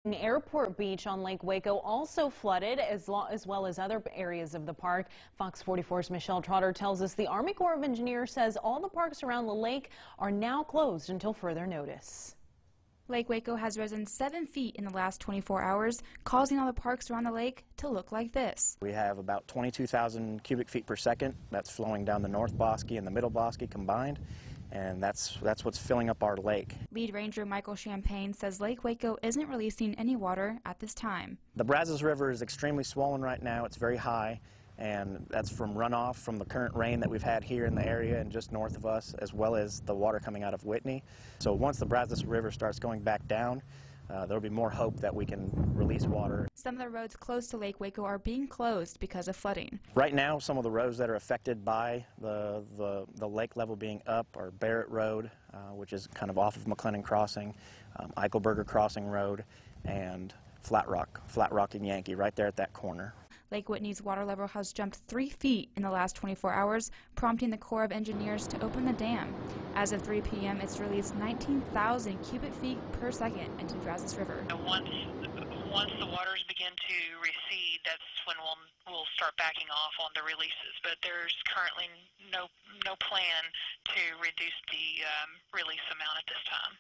Airport Beach on Lake Waco also flooded, as well as other areas of the park. Fox 44's Michelle Trotter tells us the Army Corps of Engineers says all the parks around the lake are now closed until further notice. Lake Waco has risen 7 feet in the last 24 hours, causing all the parks around the lake to look like this. We have about 22,000 cubic feet per second that's flowing down the North Bosque and the Middle Bosque combined, and that's what's filling up our lake. Lead Ranger Michael Champagne says Lake Waco isn't releasing any water at this time. The Brazos River is extremely swollen right now. It's very high, and that's from runoff from the current rain that we've had here in the area and just north of us, as well as the water coming out of Whitney. So once the Brazos River starts going back down, there'll be more hope that we can release water. Some of the roads close to Lake Waco are being closed because of flooding. Right now, some of the roads that are affected by the lake level being up are Barrett Road, which is kind of off of McLennan Crossing, Eichelberger Crossing Road, and Flat Rock and Yankee, right there at that corner. Lake Whitney's water level has jumped 3 feet in the last 24 hours, prompting the Corps of Engineers to open the dam. As of 3 p.m., it's released 19,000 cubic feet per second into the Brazos River. Once the waters begin to recede, that's when we'll start backing off on the releases. But there's currently no plan to reduce the release amount at this time.